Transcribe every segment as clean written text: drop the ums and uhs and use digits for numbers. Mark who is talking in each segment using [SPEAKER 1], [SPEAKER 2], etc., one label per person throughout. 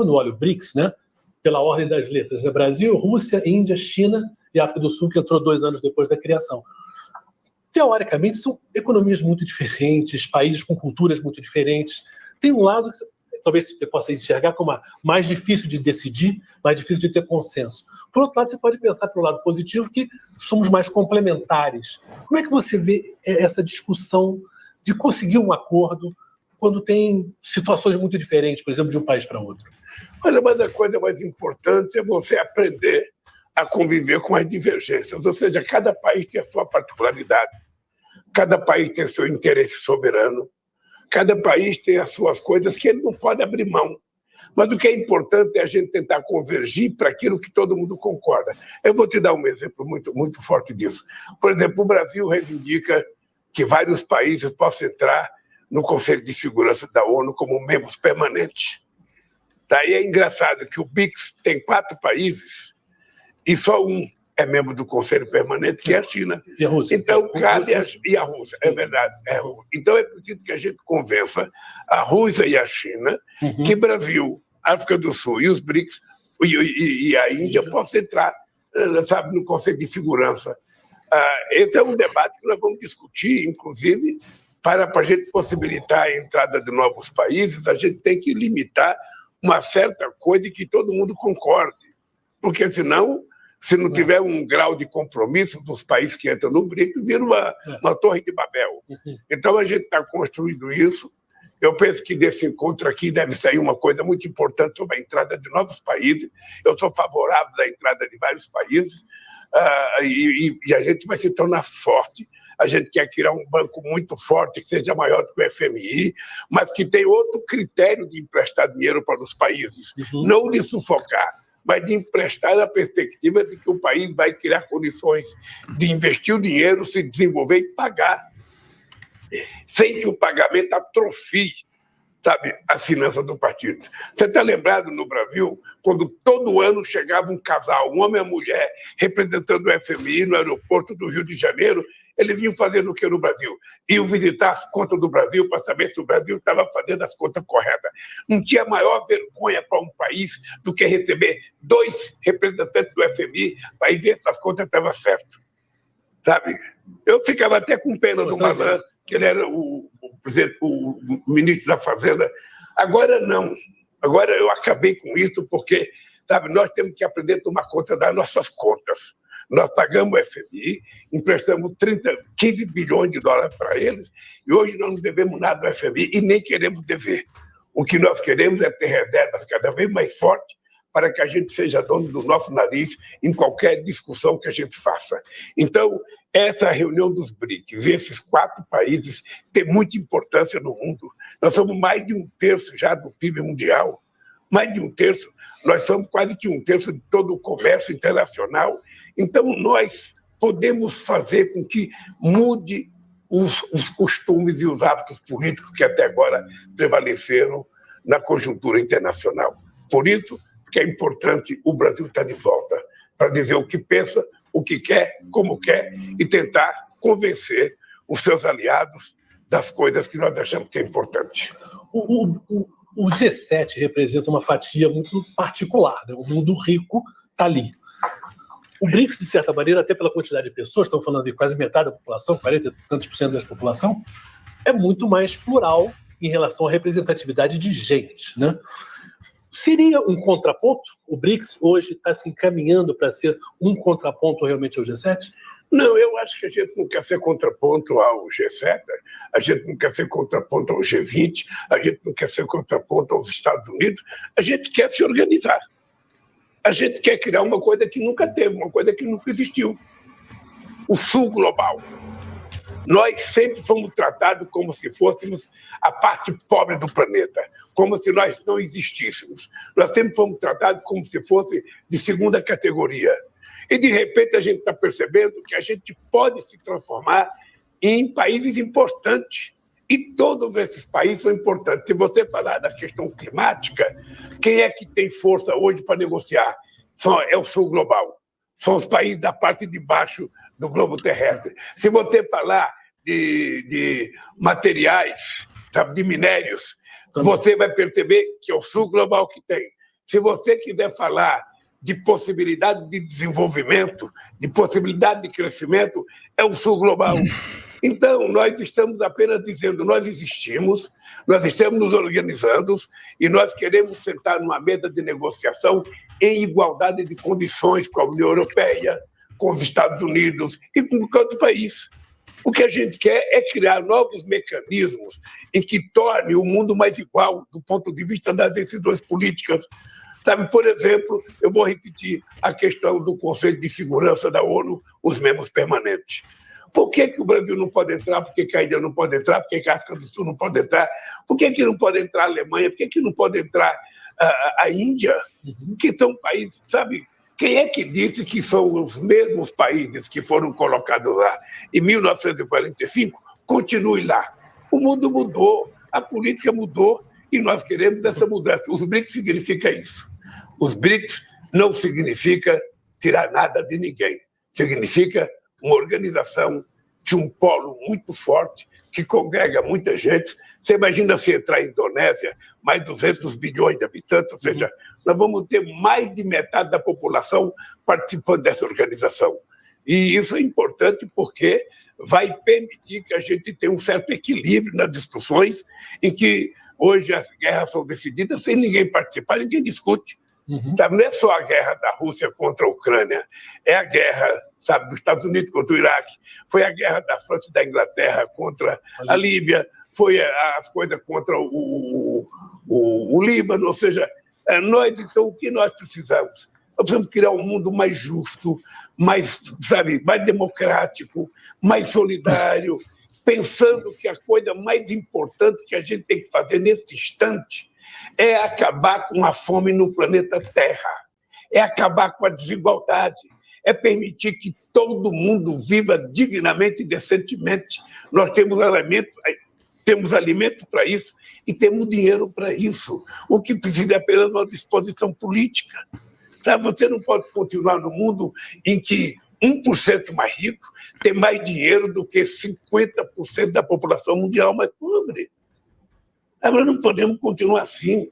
[SPEAKER 1] quando olho o BRICS, né, pela ordem das letras, né, Brasil, Rússia, Índia, China e África do Sul, que entrou 2 anos depois da criação. Teoricamente, são economias muito diferentes, países com culturas muito diferentes. Tem um lado que talvez você possa enxergar como mais difícil de decidir, mais difícil de ter consenso. Por outro lado, você pode pensar pelo lado positivo que somos mais complementares. Como é que você vê essa discussão de conseguir um acordo quando tem situações muito diferentes, por exemplo, de um país para outro?
[SPEAKER 2] Olha, mas a coisa mais importante é você aprender a conviver com as divergências. Ou seja, cada país tem a sua particularidade, cada país tem seu interesse soberano, cada país tem as suas coisas que ele não pode abrir mão. Mas o que é importante é a gente tentar convergir para aquilo que todo mundo concorda. Eu vou te dar um exemplo muito, muito forte disso. Por exemplo, o Brasil reivindica que vários países possam entrar no Conselho de Segurança da ONU como membros permanentes. Daí é engraçado que o BRICS tem 4 países e só um é membro do Conselho Permanente, que é a China.
[SPEAKER 1] E a Rússia.
[SPEAKER 2] Então, cabe e a Rússia, é verdade. Então, é preciso que a gente convença a Rússia e a China que Brasil, África do Sul e os BRICS e a Índia possam entrar, sabe, no Conselho de Segurança. Esse é um debate que nós vamos discutir, inclusive, para a gente possibilitar a entrada de novos países, a gente tem que limitar uma certa coisa que todo mundo concorde, porque senão, se não tiver um grau de compromisso dos países que entram no BRICS, vira uma torre de Babel. Então, a gente está construindo isso. Eu penso que desse encontro aqui deve sair uma coisa muito importante sobre a entrada de novos países. Eu sou favorável à entrada de vários países e a gente vai se tornar forte. A gente quer criar um banco muito forte, que seja maior do que o FMI, mas que tenha outro critério de emprestar dinheiro para os países. Não de sufocar, mas de emprestar na perspectiva de que o país vai criar condições de investir o dinheiro, se desenvolver e pagar, sem que o pagamento atrofie, sabe, as finanças do partido. Você está lembrado no Brasil, quando todo ano chegava um casal, um homem e uma mulher, representando o FMI no aeroporto do Rio de Janeiro, eles vinham fazendo o que no Brasil? Iam visitar as contas do Brasil para saber se o Brasil estava fazendo as contas corretas. Não tinha maior vergonha para um país do que receber 2 representantes do FMI para ir ver se as contas estavam certas. Sabe? Eu ficava até com pena do Malan, que ele era o ministro da Fazenda. Agora não. Agora eu acabei com isso porque, sabe, nós temos que aprender a tomar conta das nossas contas. Nós pagamos o FMI, emprestamos 15 bilhões de dólares para eles e hoje nós não devemos nada ao FMI e nem queremos dever. O que nós queremos é ter reservas cada vez mais fortes para que a gente seja dono do nosso nariz em qualquer discussão que a gente faça. Então, essa reunião dos BRICS e esses 4 países tem muita importância no mundo. Nós somos mais de 1/3 já do PIB mundial, mais de 1/3. Nós somos quase que 1/3 de todo o comércio internacional. Então, nós podemos fazer com que mude os costumes e os hábitos políticos que até agora prevaleceram na conjuntura internacional. Por isso que é importante o Brasil estar de volta, para dizer o que pensa, o que quer, como quer, e tentar convencer os seus aliados das coisas que nós achamos que é importante.
[SPEAKER 1] O G7 representa uma fatia muito particular, né? O mundo rico está ali. O BRICS, de certa maneira, até pela quantidade de pessoas, estão falando de quase metade da população, 40 e tantos % da população, é muito mais plural em relação à representatividade de gente, né? Seria um contraponto? O BRICS hoje está se encaminhando para ser um contraponto realmente ao G7?
[SPEAKER 2] Não, eu acho que a gente não quer ser contraponto ao G7, a gente não quer ser contraponto ao G20, a gente não quer ser contraponto aos Estados Unidos, a gente quer se organizar. A gente quer criar uma coisa que nunca teve, uma coisa que nunca existiu. O Sul Global. Nós sempre fomos tratados como se fôssemos a parte pobre do planeta, como se nós não existíssemos. Nós sempre fomos tratados como se fosse de segunda categoria. E, de repente, a gente está percebendo que a gente pode se transformar em países importantes. E todos esses países são importantes. Se você falar da questão climática, quem é que tem força hoje para negociar? É o Sul Global. São os países da parte de baixo do globo terrestre. Se você falar de materiais, sabe, de minérios, você vai perceber que é o Sul Global que tem. Se você quiser falar de possibilidade de desenvolvimento, de possibilidade de crescimento, é o Sul Global. Então, nós estamos apenas dizendo, nós existimos, nós estamos nos organizando e nós queremos sentar numa mesa de negociação em igualdade de condições com a União Europeia, com os Estados Unidos e com qualquer país. O que a gente quer é criar novos mecanismos em que torne o mundo mais igual do ponto de vista das decisões políticas. Sabe, por exemplo, eu vou repetir a questão do Conselho de Segurança da ONU, os membros permanentes. Por que o Brasil não pode entrar? Por que a Índia não pode entrar? Por que a África do Sul não pode entrar? Por que não pode entrar a Alemanha? Por que não pode entrar a Índia? Que são países, sabe? Quem é que disse que são os mesmos países que foram colocados lá em 1945? Continue lá. O mundo mudou, a política mudou e nós queremos essa mudança. Os BRICS significa isso. Os BRICS não significa tirar nada de ninguém. Significa uma organização de um polo muito forte, que congrega muita gente. Você imagina se entrar a Indonésia, mais 200 bilhões de habitantes, ou seja, nós vamos ter mais de metade da população participando dessa organização. E isso é importante porque vai permitir que a gente tenha um certo equilíbrio nas discussões, em que hoje as guerras são decididas sem ninguém participar, ninguém discute. Sabe, não é só a guerra da Rússia contra a Ucrânia, é a guerra, sabe, dos Estados Unidos contra o Iraque, foi a guerra da França e da Inglaterra contra a Líbia, foi as coisas contra o Líbano, ou seja, nós, então, o que nós precisamos? Nós precisamos criar um mundo mais justo, mais, sabe, mais democrático, mais solidário, pensando que a coisa mais importante que a gente tem que fazer nesse instante é acabar com a fome no planeta Terra, é acabar com a desigualdade, é permitir que todo mundo viva dignamente e decentemente. Nós temos alimento para isso e temos dinheiro para isso. O que precisa é apenas uma disposição política. Sabe, você não pode continuar no mundo em que 1% mais rico tem mais dinheiro do que 50% da população mundial mais pobre. Agora não podemos continuar assim.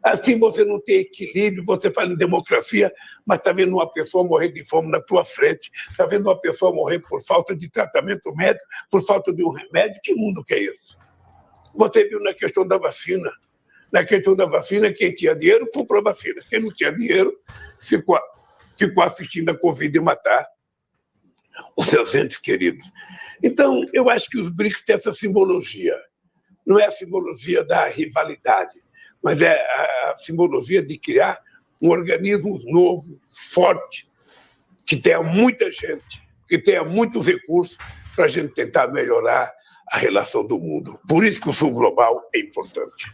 [SPEAKER 2] Assim você não tem equilíbrio, você fala em democracia, mas está vendo uma pessoa morrer de fome na tua frente, está vendo uma pessoa morrer por falta de tratamento médico, por falta de um remédio. Que mundo que é esse? Você viu na questão da vacina. Na questão da vacina, quem tinha dinheiro comprou a vacina. Quem não tinha dinheiro ficou assistindo a Covid matar os seus entes queridos. Então, eu acho que os BRICS têm essa simbologia. Não é a simbologia da rivalidade, mas é a simbologia de criar um organismo novo, forte, que tenha muita gente, que tenha muitos recursos para a gente tentar melhorar a relação do mundo. Por isso que o Sul Global é importante.